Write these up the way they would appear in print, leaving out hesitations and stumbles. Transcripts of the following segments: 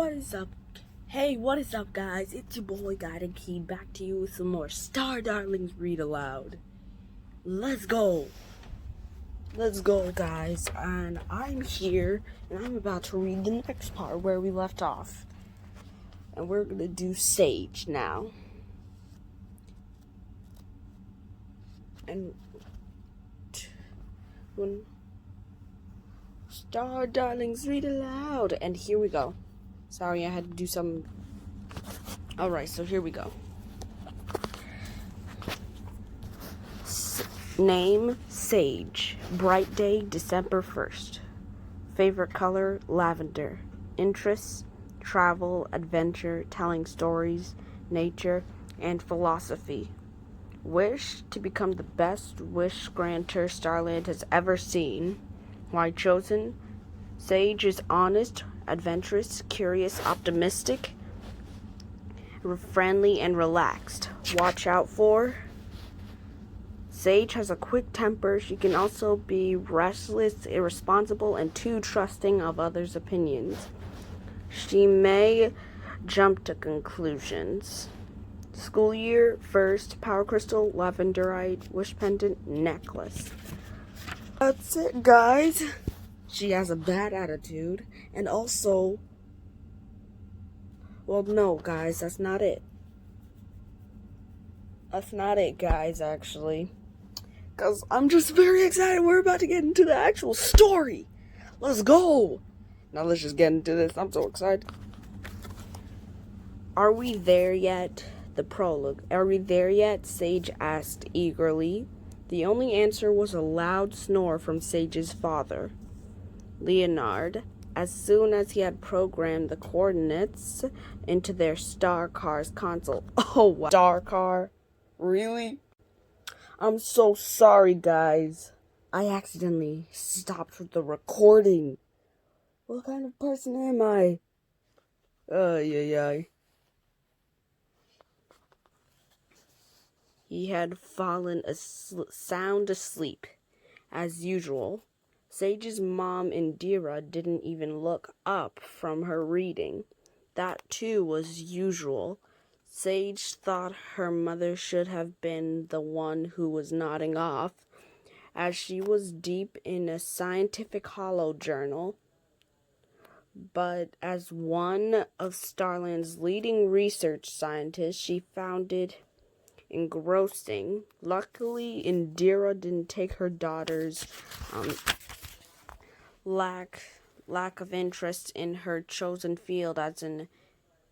What is up? Hey, what is up, guys? It's your boy Guided Key back to you with some more Star Darlings Read Aloud. Let's go! Let's go, guys. And I'm here, and I'm about to read the next part where we left off. And we're gonna do Sage now. And when Star Darlings Read Aloud, and here we go. Sorry, I had to do some. Alright, so here we go. Name, Sage. Bright day, December 1st. Favorite color, lavender. Interests, travel, adventure, telling stories, nature, and philosophy. Wish, to become the best wish granter Starland has ever seen. Why chosen? Sage is honest, adventurous, curious, optimistic, friendly, and relaxed. Watch out for. Sage has a quick temper. She can also be restless, irresponsible, and too trusting of others' opinions. She may jump to conclusions. School year, first, power crystal, lavenderite, wish pendant, necklace. That's it, guys. She has a bad attitude, and also, well, no, guys, that's not it. That's not it, guys, actually. Because I'm just very excited. We're about to get into the actual story. Let's go. Now let's just get into this. I'm so excited. Are we there yet? The prologue. Are we there yet? Sage asked eagerly. The only answer was a loud snore from Sage's father, Leonard, as soon as he had programmed the coordinates into their Star Car's console. Oh, wow. Star Car? Really? I'm so sorry, guys. I accidentally stopped the recording. What kind of person am I? Ay. He had fallen sound asleep, as usual. Sage's mom, Indira, didn't even look up from her reading. That, too, was usual. Sage thought her mother should have been the one who was nodding off, as she was deep in a scientific hollow journal. But as one of Starland's leading research scientists, she found it engrossing. Luckily, Indira didn't take her daughter's lack of interest in her chosen field as an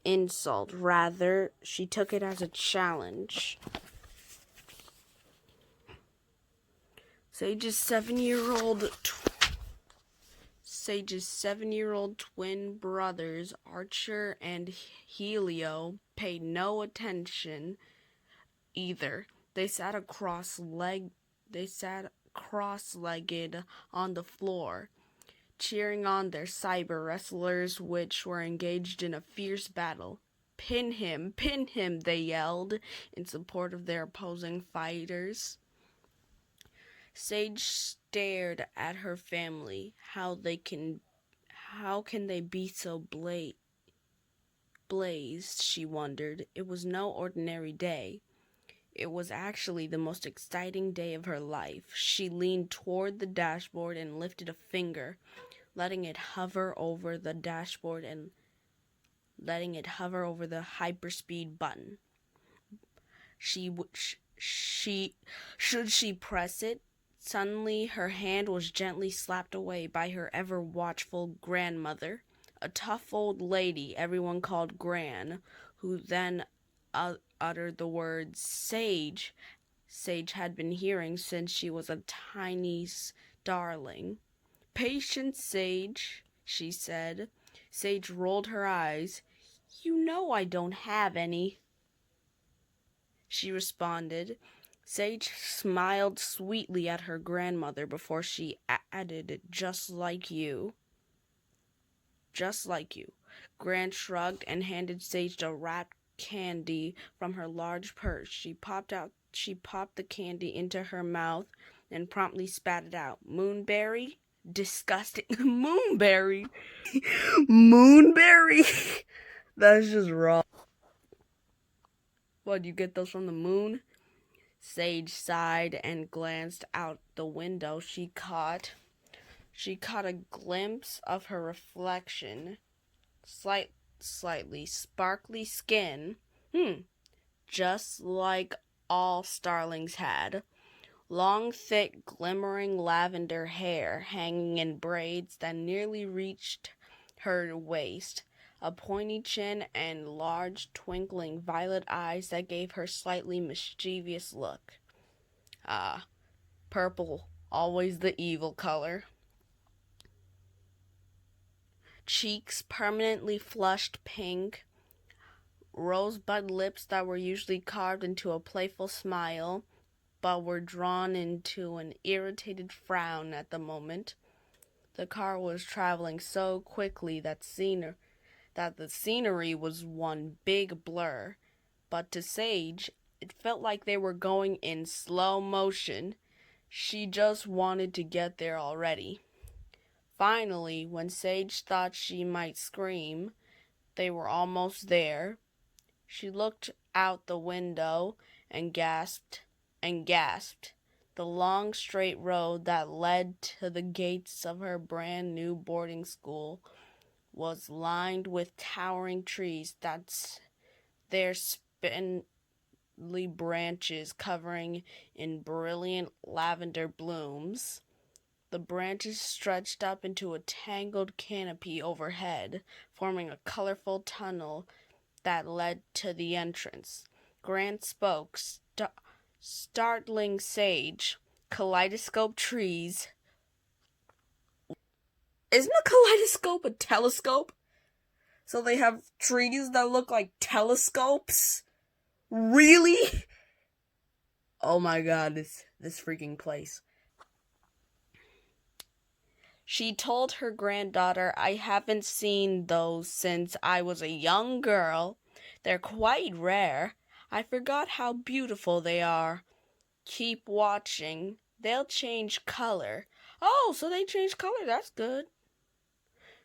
insult. Rather, she took it as a challenge. Sage's seven-year-old twin brothers, Archer and Helio, paid no attention either. They sat cross-legged on the floor, cheering on their cyber wrestlers, which were engaged in a fierce battle. Pin him, they yelled in support of their opposing fighters. Sage stared at her family. How can they be so blazed, she wondered. It was no ordinary day. It was actually the most exciting day of her life. She leaned toward the dashboard and lifted a finger, letting it hover over the dashboard and letting it hover over the hyperspeed button. Should she press it? Suddenly, her hand was gently slapped away by her ever-watchful grandmother, a tough old lady everyone called Gran, who then uttered the word Sage. Sage had been hearing since she was a tiny darling. "Patience, Sage," she said. Sage rolled her eyes. "You know I don't have any," she responded. Sage smiled sweetly at her grandmother before she added, just like you. Gran shrugged and handed Sage a wrapped candy from her large purse. She popped the candy into her mouth and promptly spat it out. "Moonberry?" Disgusting. Moonberry. Moonberry. That's just wrong. What, you get those from the moon? Sage sighed and glanced out the window. She caught a glimpse of her reflection. Slightly sparkly skin. Just like all starlings had. Long, thick, glimmering lavender hair hanging in braids that nearly reached her waist. A pointy chin and large, twinkling violet eyes that gave her slightly mischievous look. Ah, purple, always the evil color. Cheeks permanently flushed pink, rosebud lips that were usually carved into a playful smile, but were drawn into an irritated frown at the moment. The car was traveling so quickly that the scenery was one big blur, but to Sage, it felt like they were going in slow motion. She just wanted to get there already. Finally, when Sage thought she might scream, they were almost there. She looked out the window and gasped. The long straight road that led to the gates of her brand new boarding school was lined with towering trees that their spindly branches covering in brilliant lavender blooms. The branches stretched up into a tangled canopy overhead, forming a colorful tunnel that led to the entrance. Grant spoke, startling Sage. Kaleidoscope trees. Isn't a kaleidoscope a telescope? So they have trees that look like telescopes? Really? Oh my god, this freaking place. She told her granddaughter, I haven't seen those since I was a young girl. They're quite rare. I forgot how beautiful they are. Keep watching. They'll change color. Oh, so they change color. That's good.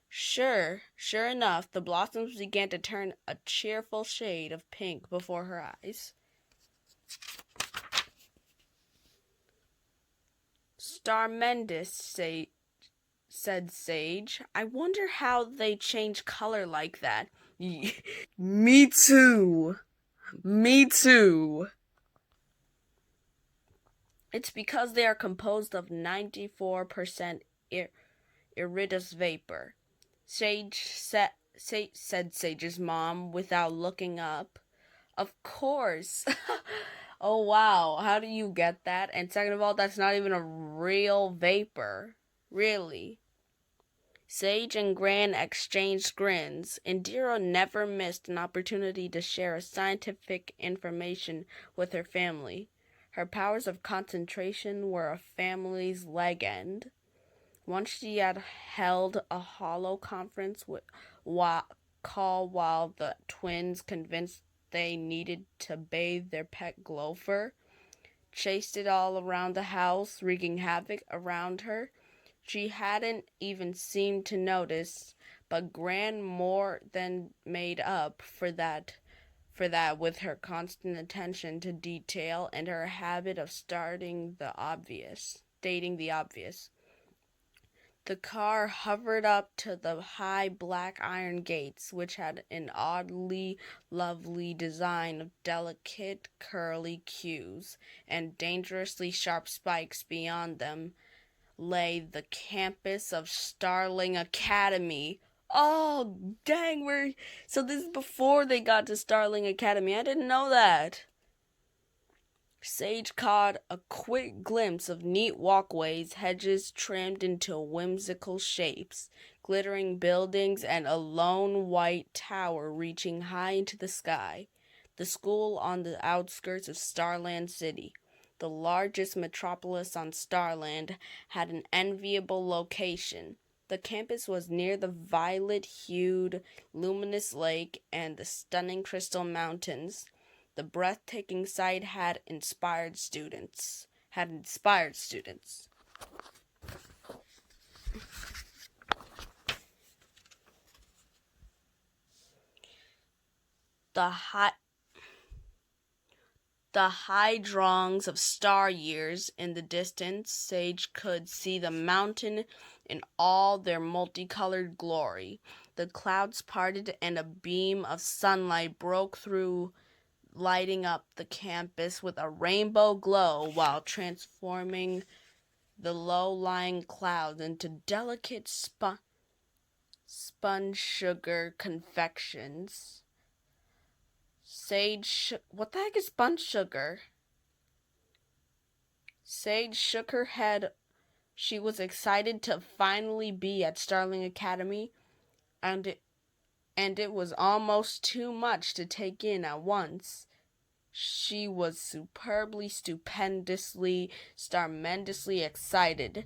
Sure enough, the blossoms began to turn a cheerful shade of pink before her eyes. Starmendous, said Sage. I wonder how they change color like that. Me too. It's because they are composed of 94% iridus vapor. Said Sage's mom without looking up. Of course. Oh wow, how do you get that? And second of all, that's not even a real vapor. Really. Sage and Gran exchanged grins. Indira never missed an opportunity to share scientific information with her family. Her powers of concentration were a family's leg end. Once she had held a hollow conference call while the twins convinced they needed to bathe their pet Gopher, chased it all around the house, wreaking havoc around her. She hadn't even seemed to notice, but Gran more than made up for that with her constant attention to detail and her habit of stating the obvious. The car hovered up to the high black iron gates, which had an oddly lovely design of delicate curly cues and dangerously sharp spikes. Beyond them lay the campus of Starling Academy. Oh, dang, so this is before they got to Starling Academy. I didn't know that. Sage caught a quick glimpse of neat walkways, hedges trimmed into whimsical shapes, glittering buildings, and a lone white tower reaching high into the sky. The school on the outskirts of Starland City, the largest metropolis on Starland, had an enviable location. The campus was near the violet-hued, luminous lake and the stunning crystal mountains. The breathtaking sight had inspired students. The high drongs of star years in the distance, Sage could see the mountain in all their multicolored glory. The clouds parted and a beam of sunlight broke through, lighting up the campus with a rainbow glow while transforming the low-lying clouds into delicate spun sugar confections. What the heck is spun sugar? Sage shook her head. She was excited to finally be at Starling Academy, and it was almost too much to take in at once. She was superbly, stupendously, starmendously excited.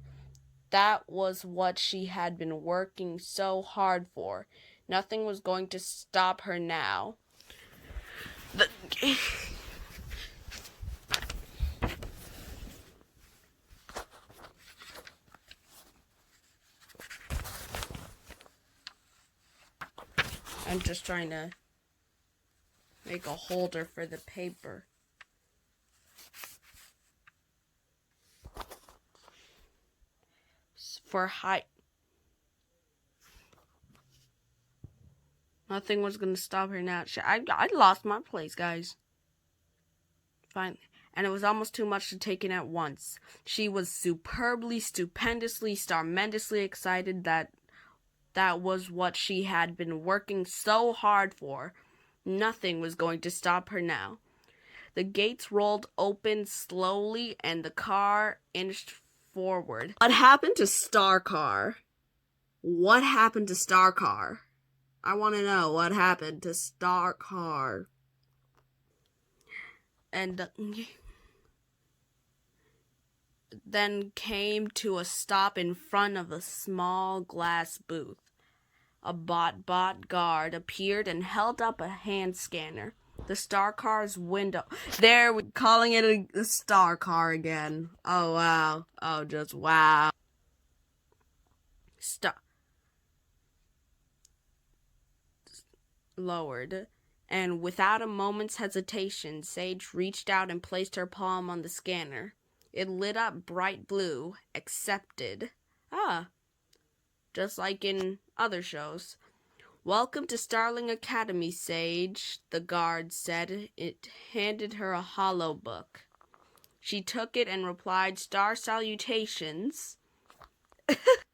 That was what she had been working so hard for. Nothing was going to stop her now. I'm just trying to make a holder for the paper. For height. Nothing was going to stop her now. I lost my place, guys. Finally. And it was almost too much to take in at once. She was superbly, stupendously, starmendously excited that was what she had been working so hard for. Nothing was going to stop her now. The gates rolled open slowly and the car inched forward. What happened to Star Car? What happened to Star Car? I want to know what happened to Star Car. And then came to a stop in front of a small glass booth. A bot guard appeared and held up a hand scanner. The Star Car's window. There, we're calling it a Star Car again. Oh, wow. Oh, just wow. Lowered. And without a moment's hesitation, Sage reached out and placed her palm on the scanner. It lit up bright blue. Accepted. Just like in other shows. Welcome to Starling Academy, Sage, the guard said. It handed her a hollow book. She took it and replied, Star salutations.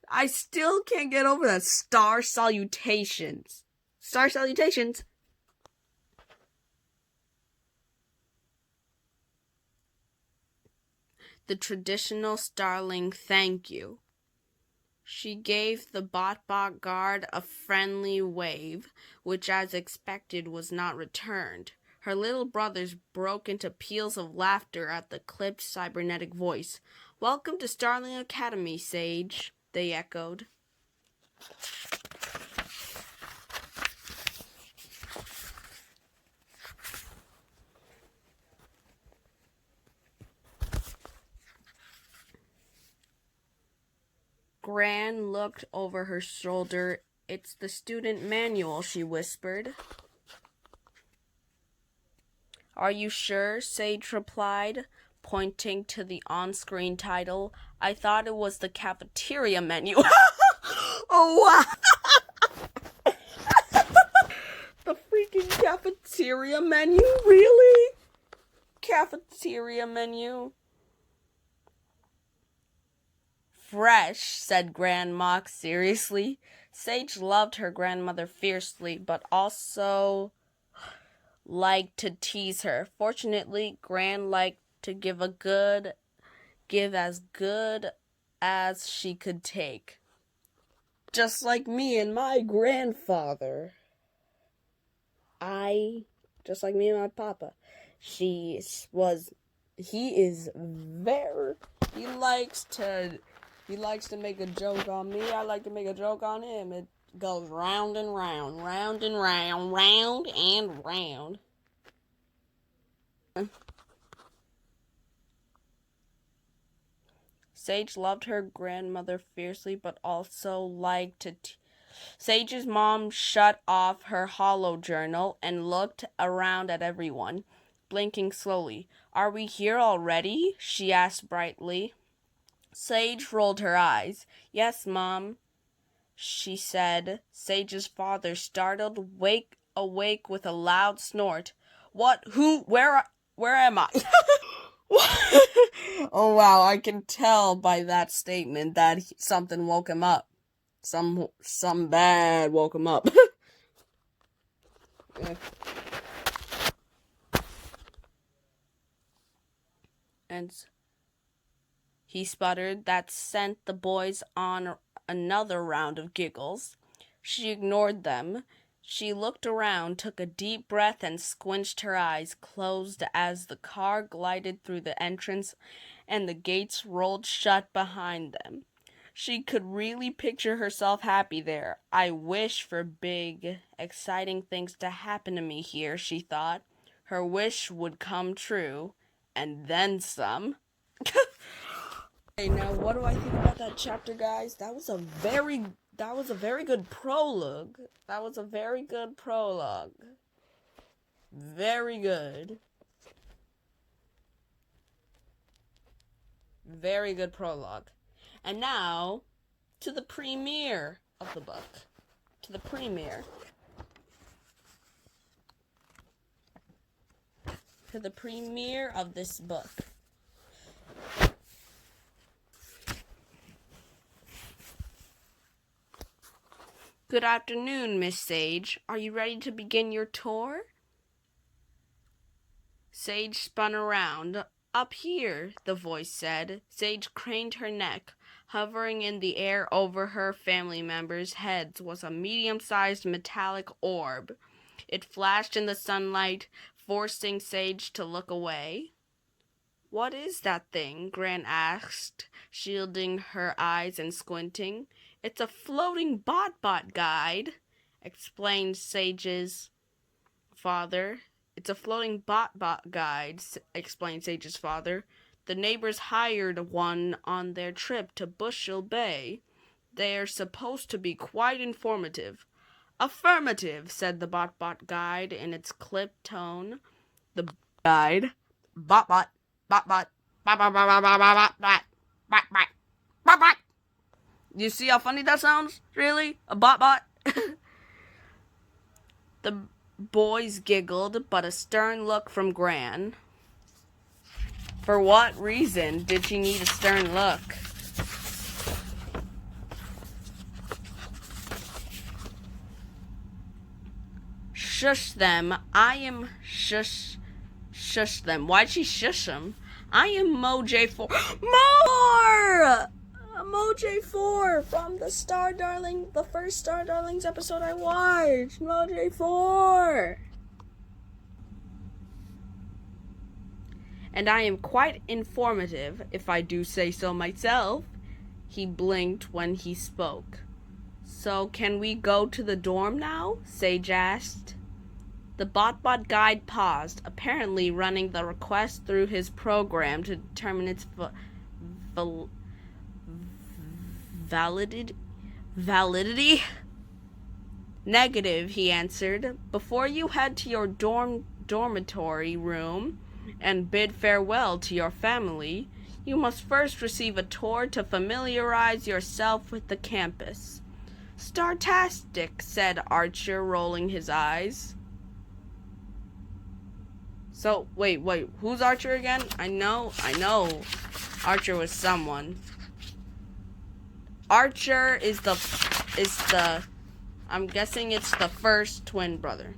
I still can't get over that. Star salutations. Star salutations. The traditional Starling thank you. She gave the bot guard a friendly wave, which as expected was not returned. Her little brothers broke into peals of laughter at the clipped cybernetic voice. Welcome to Starling Academy, Sage, they echoed. Gran looked over her shoulder. It's the student manual, she whispered. Are you sure? Sage replied, pointing to the on-screen title. I thought it was the cafeteria menu. Oh, wow. The freaking cafeteria menu? Really? Cafeteria menu? Fresh, said Gran mock seriously. Sage loved her grandmother fiercely, but also liked to tease her. Fortunately, Gran liked to give as good as she could take. Just like me and my grandfather. Just like me and my papa. He likes to make a joke on me. I like to make a joke on him. It goes round and round, round and round, round and round. Sage loved her grandmother fiercely, but also liked to Sage's mom shut off her hollow journal and looked around at everyone, blinking slowly. "Are we here already?" she asked brightly. Sage rolled her eyes. "Yes, Mom," she said. Sage's father startled, awake with a loud snort. "What? Who? Where am I?" Oh wow, I can tell by that statement that something woke him up. Some bad woke him up. And he sputtered. That sent the boys on another round of giggles. She ignored them. She looked around, took a deep breath, and squinched her eyes closed as the car glided through the entrance and the gates rolled shut behind them. She could really picture herself happy there. "I wish for big, exciting things to happen to me here," she thought. Her wish would come true, and then some. Okay, now what do I think about that chapter, guys? That was a very good prologue. That was a very good prologue. Very good. Very good prologue. And now to the premiere of the book. To the premiere. To the premiere of this book. "Good afternoon, Miss Sage. Are you ready to begin your tour?" Sage spun around. "Up here," the voice said. Sage craned her neck. Hovering in the air over her family members' heads was a medium-sized metallic orb. It flashed in the sunlight, forcing Sage to look away. "What is that thing?" Gran asked, shielding her eyes and squinting. "It's a floating bot guide," explained Sage's father. "It's a floating bot guide," explained Sage's father. "The neighbors hired one on their trip to Bushel Bay. They're supposed to be quite informative." "Affirmative," said the bot guide in its clipped tone. The guide. Bot. You see how funny that sounds? Really? A bot? The boys giggled, but a stern look from Gran. For what reason did she need a stern look? "Shush them. Shush them. Why'd she shush them? I am Moj4. More! Moj4 from the first Star Darlings episode I watched. Moj4. "And I am quite informative, if I do say so myself." He blinked when he spoke. "So can we go to the dorm now?" Sage asked. The bot guide paused, apparently running the request through his program to determine its validity? "Negative," he answered. "Before you head to your dormitory room and bid farewell to your family, you must first receive a tour to familiarize yourself with the campus." "Startastic," said Archer, rolling his eyes. So, wait, who's Archer again? I know Archer was someone. Archer is the I'm guessing it's the first twin brother.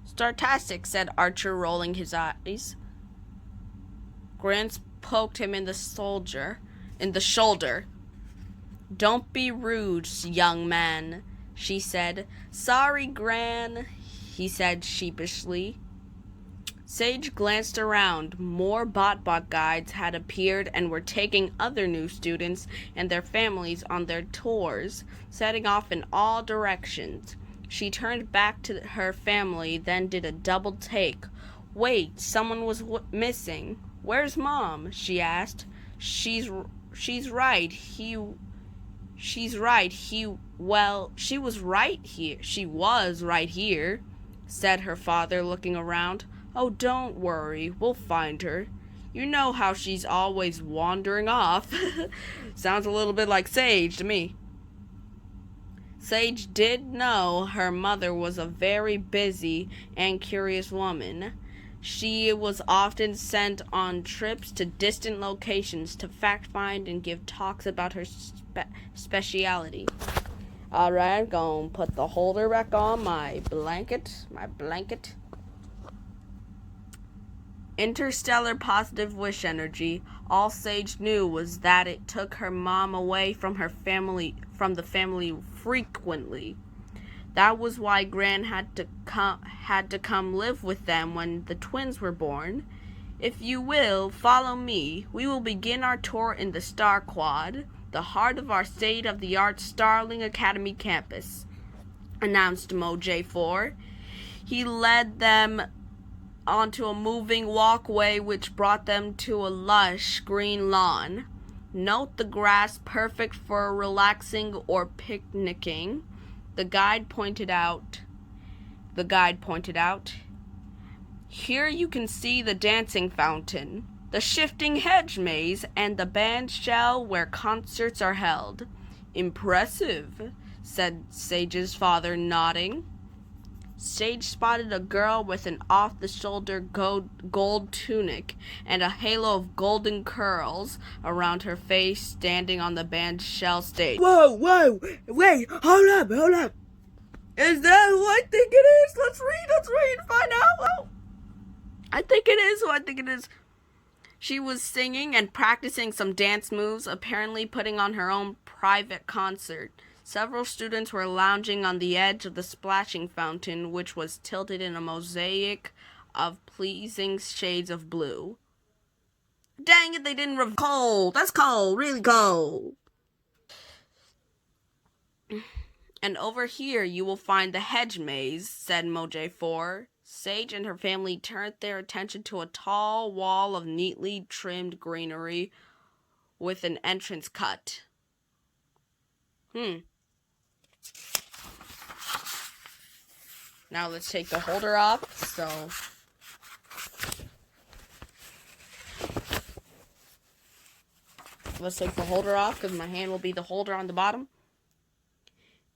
"Startastic," said Archer, rolling his eyes. Grant poked him in the shoulder. "Don't be rude, young man," she said. "Sorry, Gran," he said sheepishly. Sage glanced around. More bot guides had appeared and were taking other new students and their families on their tours, setting off in all directions. She turned back to her family, then did a double take. "Wait, someone was missing. Where's Mom?" she asked. She's she's right. She's right. She was right here. She was right here, said her father, looking around. Oh, don't worry. We'll find her. You know how she's always wandering off. Sounds a little bit like Sage to me. Sage did know her mother was a very busy and curious woman. She was often sent on trips to distant locations to fact find and give talks about her speciality. Alright, I'm gonna put the holder back on my blanket. Interstellar positive wish energy. All Sage knew was that it took her mom away from the family frequently. That was why Gran had to come live with them when the twins were born. If you will, follow me. We will begin our tour in the Star Quad, the heart of our state-of-the-art Starling Academy campus, announced Moj4. He led them onto a moving walkway which brought them to a lush green lawn. Note the grass perfect for relaxing or picnicking. The guide pointed out, here you can see the dancing fountain, the shifting hedge maze, and the band shell where concerts are held. Impressive, said Sage's father, nodding. Sage spotted a girl with an off-the-shoulder gold tunic and a halo of golden curls around her face standing on the band shell stage. Whoa, wait, hold up. Is that who I think it is? Let's read, find out. Oh, I think it is who I think it is. She was singing and practicing some dance moves, apparently putting on her own private concert. Several students were lounging on the edge of the splashing fountain, which was tilted in a mosaic of pleasing shades of blue. Dang it, they didn't cold. That's cold, really cold. And over here you will find the hedge maze, said Moj4. Sage and her family turned their attention to a tall wall of neatly trimmed greenery with an entrance cut. Now let's take the holder off. Let's take the holder off because my hand will be the holder on the bottom.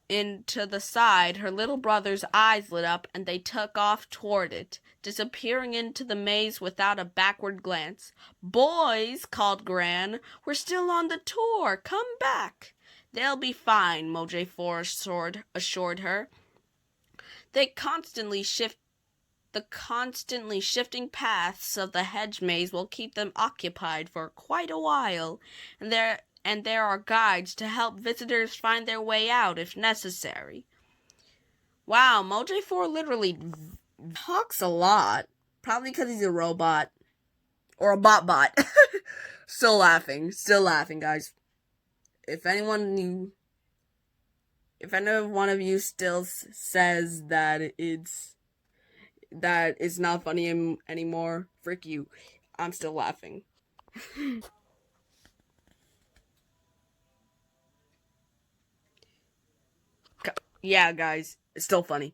Into the side, her little brother's eyes lit up and they took off toward it, disappearing into the maze without a backward glance. Boys, called Gran, we're still on the tour. Come back. They'll be fine, Moj4 assured her. The constantly shifting paths of the hedge maze will keep them occupied for quite a while, and there are guides to help visitors find their way out if necessary. Wow, Moj4 literally talks a lot. Probably because he's a robot. Or a bot. Still laughing, guys. If any one of you still says that it's not funny anymore, frick you. I'm still laughing. Yeah, guys, it's still funny.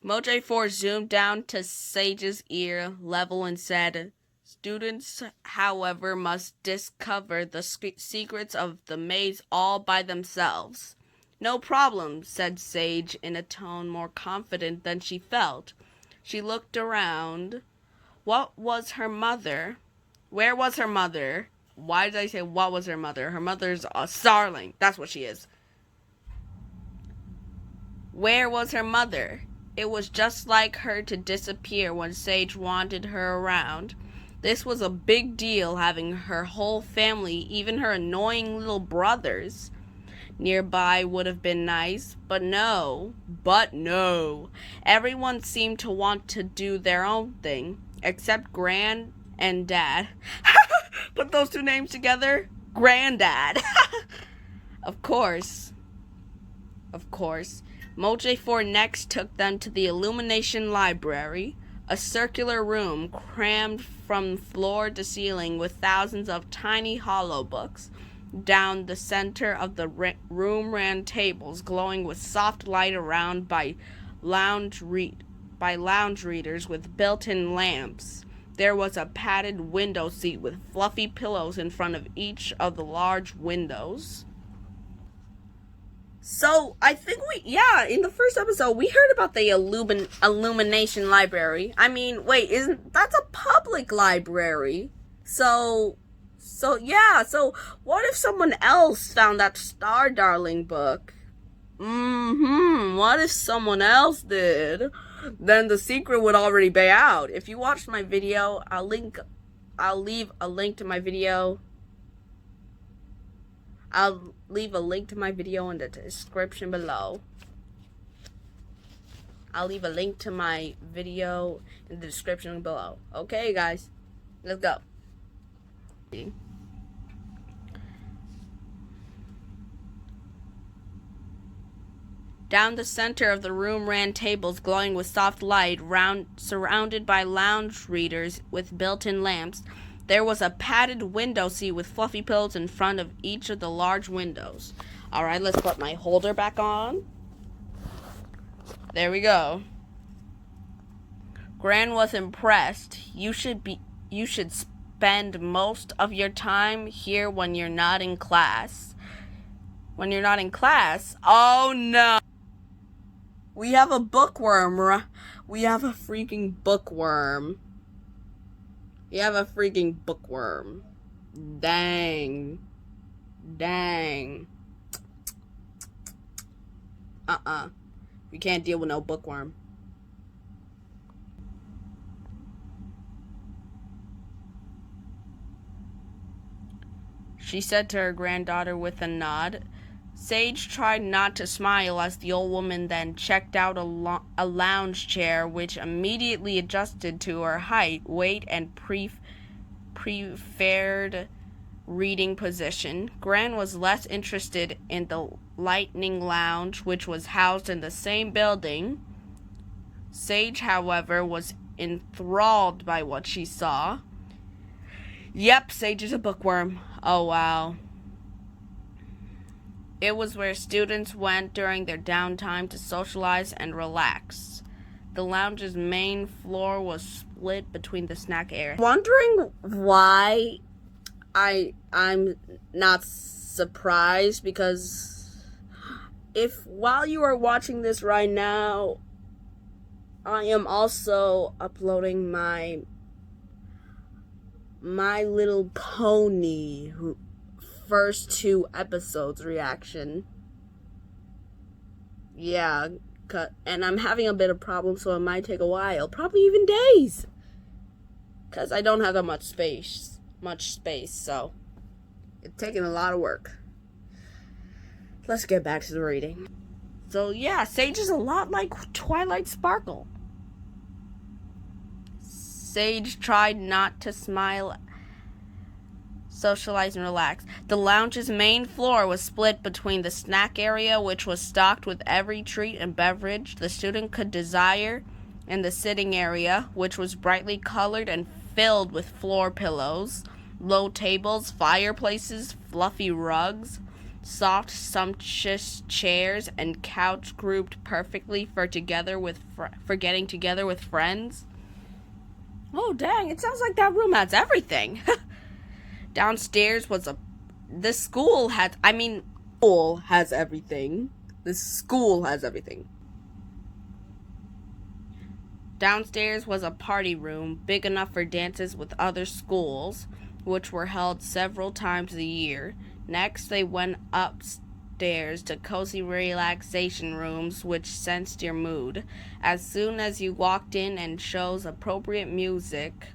Moj4 zoomed down to Sage's ear level and said, students, however, must discover the secrets of the maze all by themselves. No problem, said Sage in a tone more confident than she felt. She looked around. What was her mother? Where was her mother? Why did I say what was her mother? Her mother's a starling. That's what she is. Where was her mother? It was just like her to disappear when Sage wanted her around. This was a big deal, having her whole family, even her annoying little brothers, nearby would have been nice, but no. Everyone seemed to want to do their own thing, except Gran and Dad. Put those two names together, Granddad. Of course. Moj4 next took them to the Illumination Library, A circular room crammed from floor to ceiling with thousands of tiny hollow books. Down the center of the room ran tables glowing with soft light around by lounge readers with built-in lamps. There was a padded window seat with fluffy pillows in front of each of the large windows. So, I think in the first episode, we heard about the Illumination Library. I mean, wait, that's a public library? So what if someone else found that Star Darling book? What if someone else did? Then the secret would already be out. If you watched my video, I'll leave a link to my video. I'll leave a link to my video in the description below. Okay, guys, let's go. Down the center of the room ran tables glowing with soft light, surrounded by lounge readers with built-in lamps. There was a padded window seat with fluffy pillows in front of each of the large windows. Alright, let's put my holder back on. There we go. Gran was impressed. You should spend most of your time here when you're not in class. When you're not in class? Oh no! We have a bookworm. We have a freaking bookworm. Dang. We can't deal with no bookworm. She said to her granddaughter with a nod. Sage tried not to smile as the old woman then checked out a lounge chair, which immediately adjusted to her height, weight, and preferred reading position. Gran was less interested in the Lightning Lounge, which was housed in the same building. Sage, however, was enthralled by what she saw. Yep, Sage is a bookworm. Oh, wow. It was where students went during their downtime to socialize and relax. The lounge's main floor was split between the snack area. Wondering why I'm not surprised, because while you are watching this right now, I am also uploading my Little Pony first 2 episodes reaction. Yeah, and I'm having a bit of problem, so it might take a while, probably even days, because I don't have that much space, so it's taking a lot of work. Let's get back to the reading. So yeah, Sage is a lot like Twilight Sparkle. Sage tried not to smile, socialize, and relax. The lounge's main floor was split between the snack area, which was stocked with every treat and beverage the student could desire, and the sitting area, which was brightly colored and filled with floor pillows, low tables, fireplaces, fluffy rugs, soft, sumptuous chairs, and couch grouped perfectly for getting together with friends. Oh, dang, it sounds like that room has everything. Downstairs this school has everything. This school has everything. Downstairs was a party room, big enough for dances with other schools, which were held several times a year. Next, they went upstairs to cozy relaxation rooms, which sensed your mood. As soon as you walked in and chose appropriate music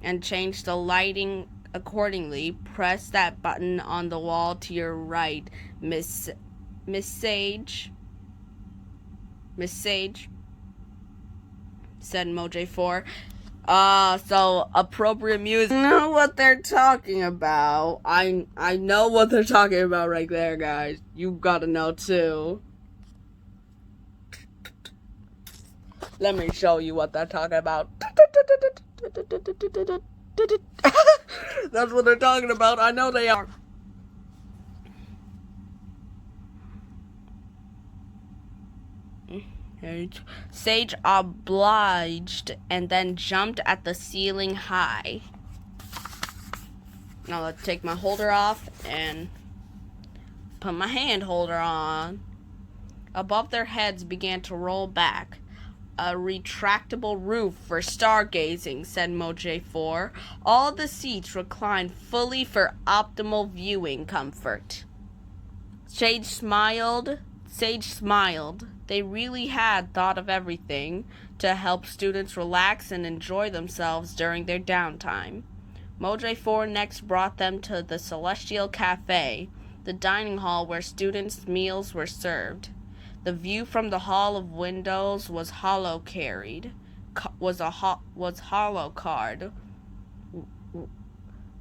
and changed the lighting accordingly, press that button on the wall to your right. Miss Sage, said Moj4. So appropriate music. I know what they're talking about. I know what they're talking about right there, guys. You gotta know too. Let me show you what they're talking about. That's what they're talking about. I know they are. Sage obliged and then jumped at the ceiling high. Now let's take my holder off and put my hand holder on. Above their heads began to roll back. A retractable roof for stargazing, said Moj4. All the seats reclined fully for optimal viewing comfort. Sage smiled. They really had thought of everything to help students relax and enjoy themselves during their downtime. Moj4 next brought them to the Celestial Cafe, the dining hall where students' meals were served. The view from the hall of windows was hollow card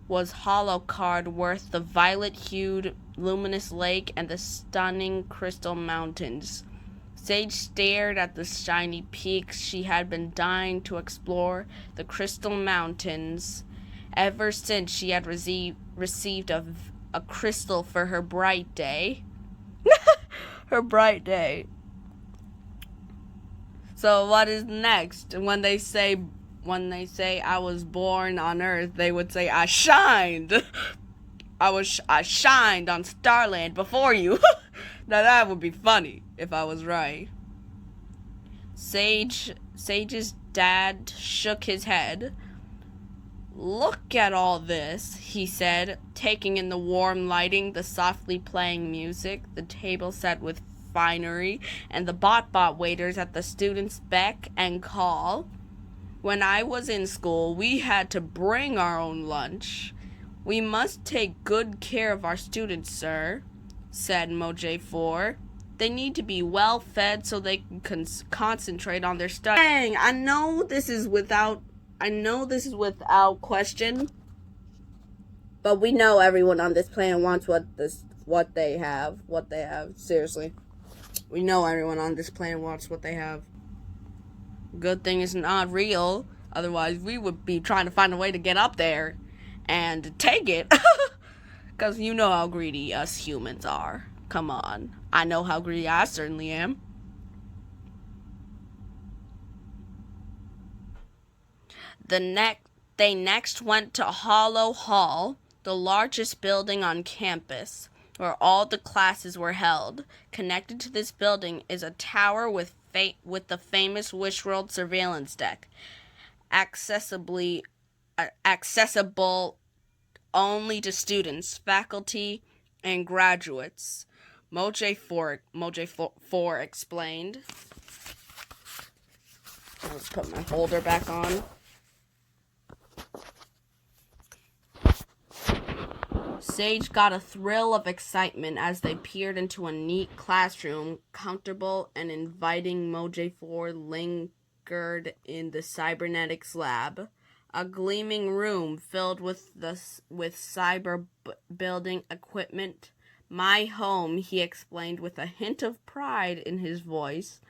worth the violet-hued luminous lake and the stunning crystal mountains. Sage stared at the shiny peaks she had been dying to explore, the crystal mountains, ever since she had received a crystal for her bright day. Her bright day. So what is next? When they say I was born on Earth, they would say I shined. I shined on Starland before you. Now that would be funny if I was right. Sage's dad shook his head. Look at all this, he said, taking in the warm lighting, the softly playing music, the table set with finery, and the bot waiters at the students' beck and call. When I was in school, we had to bring our own lunch. We must take good care of our students, sir, said Moj4. They need to be well fed so they can concentrate on their studies. Dang, I know this is without question, but we know everyone on this planet wants what they have. Seriously. We know everyone on this planet wants what they have. Good thing it's not real. Otherwise, we would be trying to find a way to get up there and take it. Because you know how greedy us humans are. Come on. I know how greedy I certainly am. They next went to Hollow Hall, the largest building on campus, where all the classes were held. Connected to this building is a tower with the famous wishworld surveillance deck, accessible only to students, faculty, and graduates. Moj4 explained. Let's put my holder back on. Sage got a thrill of excitement as they peered into a neat classroom, comfortable and inviting. Moj4 lingered in the cybernetics lab, a gleaming room filled with cyber building equipment. My home, he explained with a hint of pride in his voice.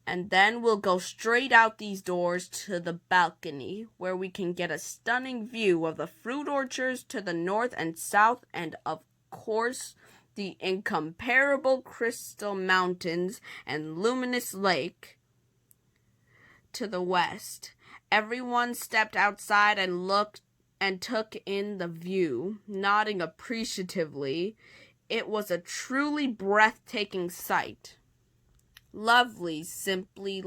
And then we'll go straight out these doors to the balcony, where we can get a stunning view of the fruit orchards to the north and south, and of course, the incomparable crystal mountains and luminous lake to the west. Everyone stepped outside and looked and took in the view, nodding appreciatively. It was a truly breathtaking sight. Lovely, simply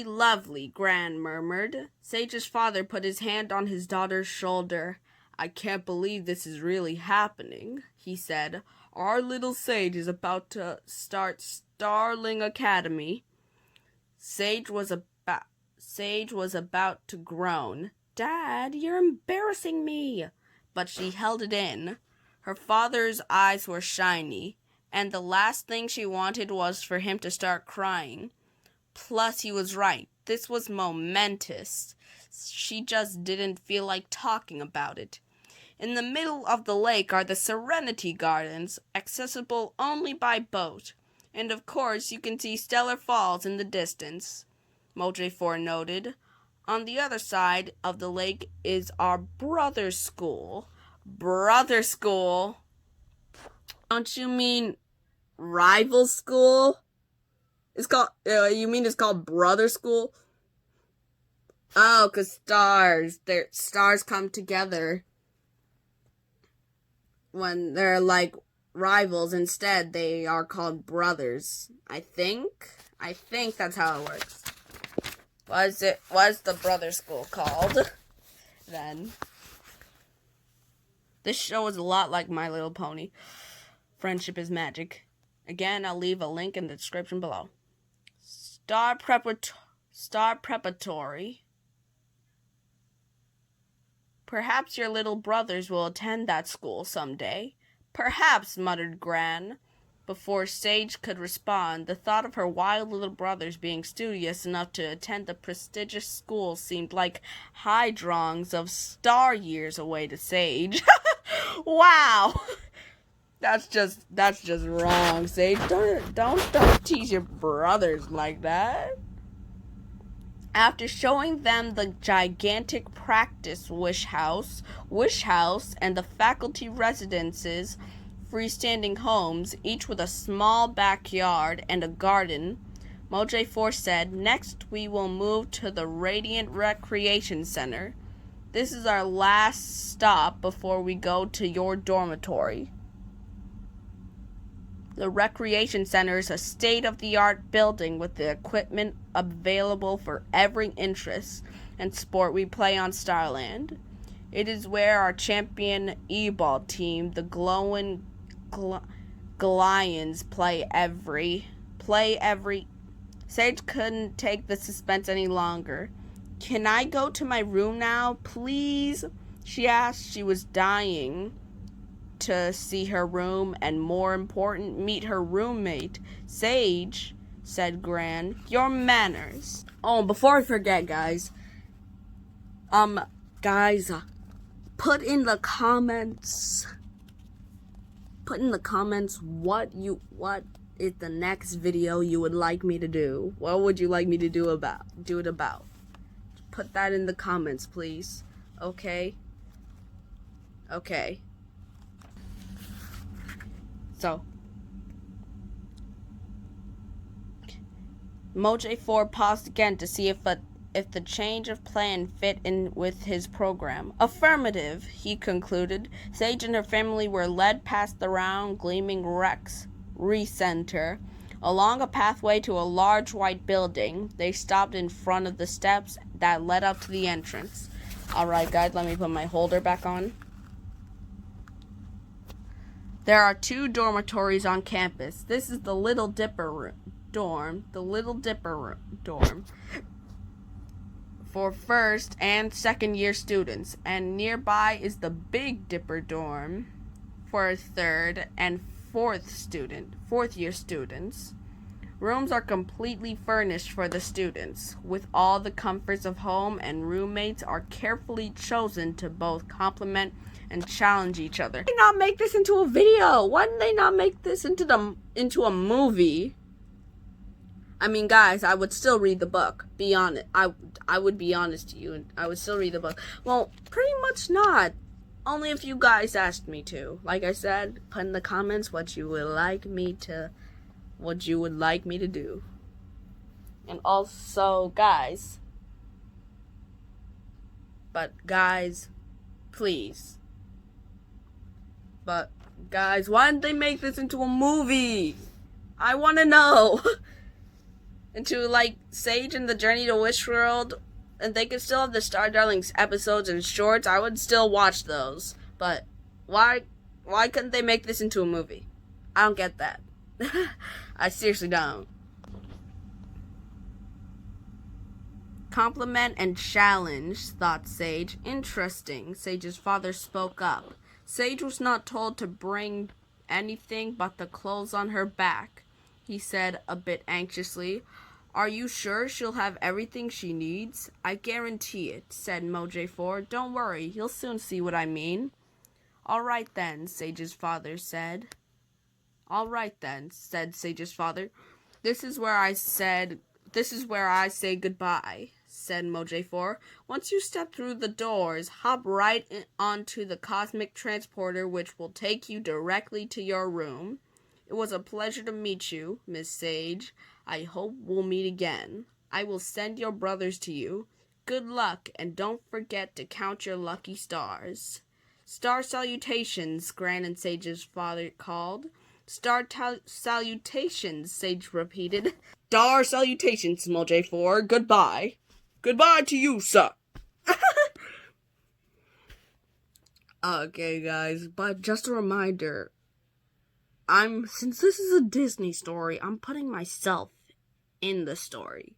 lovely, Gran murmured. Sage's father put his hand on his daughter's shoulder. I can't believe this is really happening, he said. Our little Sage is about to start Starling Academy. Sage was about to groan. Dad, you're embarrassing me. But she held it in. Her father's eyes were shiny, and the last thing she wanted was for him to start crying. Plus, he was right. This was momentous. She just didn't feel like talking about it. In the middle of the lake are the Serenity Gardens, accessible only by boat. And of course, you can see Stellar Falls in the distance, Mojo4 noted. On the other side of the lake is our brother school. Brother school? Don't you mean rival school? It's called, you mean it's called brother school? Oh, 'cause stars come together when they're like rivals. Instead, they are called brothers. I think that's how it works. Was the brother school called then? This show is a lot like My Little Pony. Friendship is magic. Again, I'll leave a link in the description below. Star Preparatory. Perhaps your little brothers will attend that school someday. Perhaps, muttered Gran. Before Sage could respond, the thought of her wild little brothers being studious enough to attend the prestigious school seemed like high drawings of star years away to Sage. Wow! That's just wrong, Sage. Don't tease your brothers like that. After showing them the gigantic practice wish house, and the faculty residences, freestanding homes, each with a small backyard and a garden, Mojo4 said, "Next we will move to the Radiant Recreation Center. This is our last stop before we go to your dormitory." The Recreation Center is a state-of-the-art building with the equipment available for every interest and sport we play on Starland. It is where our champion e-ball team, the Glowing Golions, play every. Sage couldn't take the suspense any longer. "Can I go to my room now, please?" she asked. She was dying to see her room and, more important, meet her roommate. "Sage," said Gran, "your manners." Oh, before I forget, guys, put in the comments what is the next video you would like me to do. What would you like me to do it about? Put that in the comments, please. Okay. So, Mojo4 paused again to see if the change of plan fit in with his program. "Affirmative," he concluded. Sage and her family were led past the round, gleaming recenter, along a pathway to a large white building. They stopped in front of the steps that led up to the entrance. Alright, guys, let me put my holder back on. There are 2 dormitories on campus. This is the Little Dipper dorm. For first and second year students, and nearby is the Big Dipper dorm for third and fourth year students. Rooms are completely furnished for the students, with all the comforts of home, and roommates are carefully chosen to both complement and challenge each other. Why did they not make this into a video? Why didn't they not make this into a movie? I mean, guys, I would still read the book. Be honest. I would be honest to you, and I would still read the book. Well, pretty much not. Only if you guys asked me to. Like I said, put in the comments what you would like me to do. And also, guys, please. But guys, why didn't they make this into a movie? I want to know. Into like Sage and the Journey to Wishworld, and they could still have the Star Darlings episodes and shorts. I would still watch those. But why couldn't they make this into a movie? I don't get that. I seriously don't. Compliment and challenge, thought Sage. Interesting. Sage's father spoke up. Sage was not told to bring anything but the clothes on her back. He said a bit anxiously. "Are you sure she'll have everything she needs?" "I guarantee it," said Mojo4. "Don't worry, you'll soon see what I mean." "All right then," Sage's father said. All right then, said Sage's father. This is where I say goodbye, said Moj4. Once you step through the doors, hop right onto the cosmic transporter, which will take you directly to your room. It was a pleasure to meet you, Miss Sage. I hope we'll meet again. I will send your brothers to you. Good luck, and don't forget to count your lucky stars. Star salutations, Gran and Sage's father called. Star salutations, Sage repeated. Star salutations, Moj4. Goodbye. Goodbye to you, sir. Okay, guys, but just a reminder, since this is a Disney story, I'm putting myself in the story.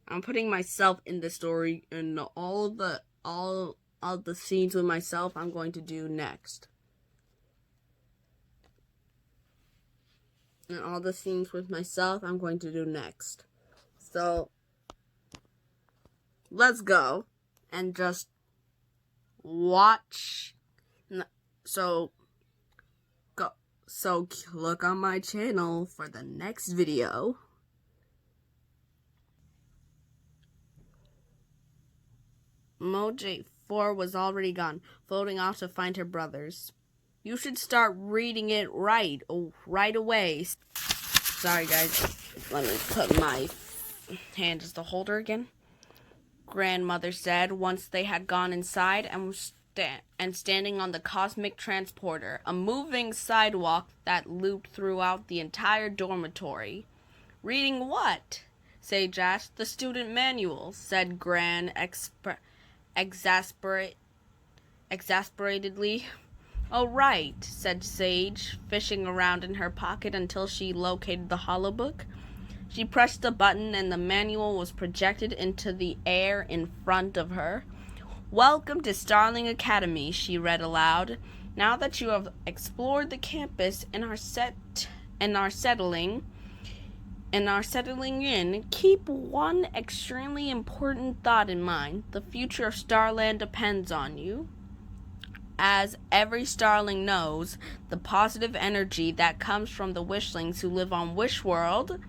I'm putting myself in the story, and all of the scenes with myself I'm going to do next. And all the scenes with myself I'm going to do next. So, let's go and just watch. So look on my channel for the next video. Moj4 was already gone, floating off to find her brothers. You should start reading it right away. Sorry, guys. Let me put my hand as the holder again. Grandmother said once they had gone inside and standing on the cosmic transporter, a moving sidewalk that looped throughout the entire dormitory. Reading what? Sage asked. The student manual, said Gran exasperatedly. Oh, right, said Sage, fishing around in her pocket until she located the hollow book. She pressed the button and the manual was projected into the air in front of her. Welcome to Starling Academy, she read aloud. Now that you have explored the campus and are settling in, keep one extremely important thought in mind. The future of Starland depends on you. As every starling knows, the positive energy that comes from the wishlings who live on wishworld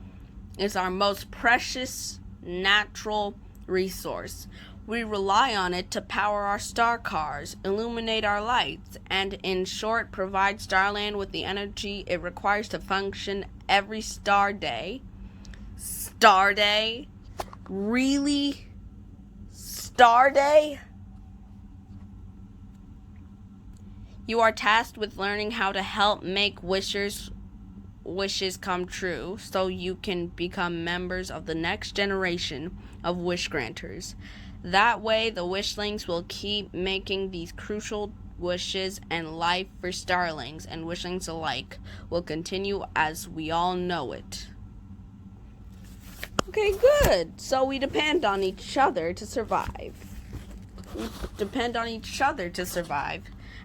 is our most precious natural resource. We rely on it to power our star cars, illuminate our lights, and in short, provide Starland with the energy it requires to function every star day. Star day? Really? Star day? You are tasked with learning how to help make wishes come true so you can become members of the next generation of wish granters. That way, the wishlings will keep making these crucial wishes, and life for starlings and wishlings alike will continue as we all know it. Okay, good. So we depend on each other to survive.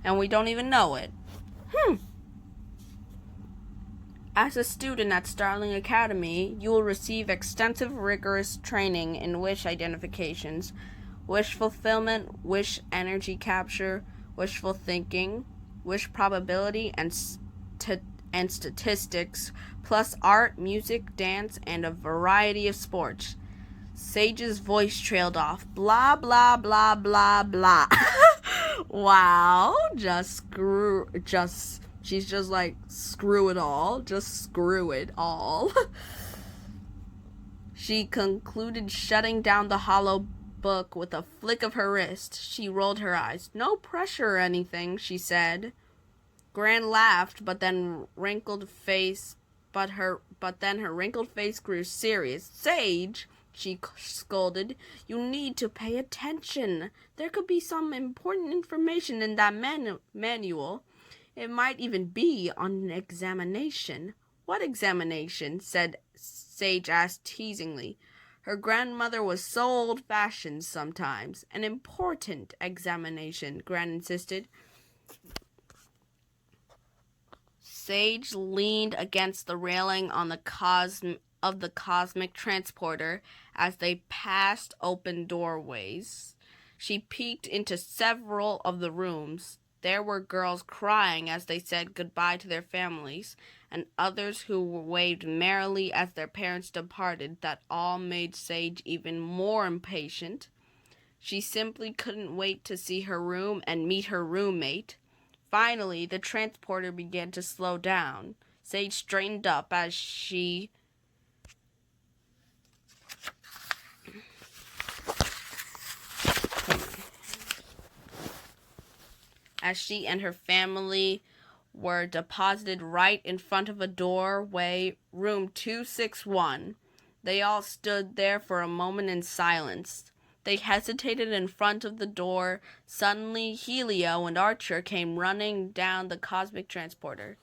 And we don't even know it. As a student at Starling Academy, you will receive extensive, rigorous training in wish identifications, wish fulfillment, wish energy capture, wishful thinking, wish probability, and statistics, plus art, music, dance, and a variety of sports. Sage's voice trailed off. Blah, blah, blah, blah, blah. Wow, she's just like, screw it all. Just screw it all. She concluded, shutting down the hollow book with a flick of her wrist. She rolled her eyes. No pressure or anything, she said. Gran laughed, but then her wrinkled face grew serious. Sage, she scolded, you need to pay attention. There could be some important information in that manual. It might even be on an examination. What examination? Said Sage asked teasingly. Her grandmother was so old-fashioned sometimes. An important examination, Gran insisted. Sage leaned against the railing on the cosmic transporter as they passed open doorways. She peeked into several of the rooms. There were girls crying as they said goodbye to their families, and others who waved merrily as their parents departed. That all made Sage even more impatient. She simply couldn't wait to see her room and meet her roommate. Finally, the transporter began to slow down. Sage straightened up as she and her family were deposited right in front of a doorway, room 261. They all stood there for a moment in silence. They hesitated in front of the door. Suddenly, Helio and Archer came running down the cosmic transporter.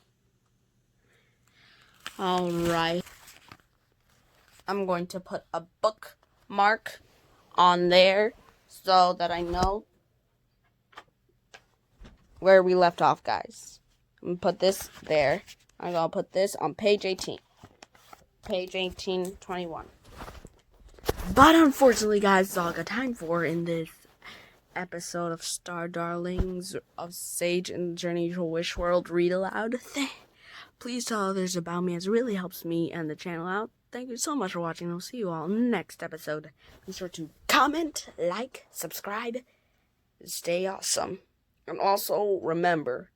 Alright. I'm going to put a bookmark on there so that I know where we left off, guys. I'm going to put this there. I'm going to put this on page 18. Page 1821. But unfortunately, guys, that's all I got time for in this episode of Star Darlings of Sage and Journey to Wishworld Read Aloud. Please tell others about me, as it really helps me and the channel out. Thank you so much for watching. I'll see you all in the next episode. Be sure to comment, like, subscribe, stay awesome. And also, remember,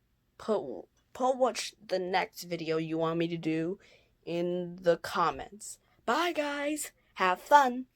watch the next video you want me to do in the comments. Bye, guys. Have fun.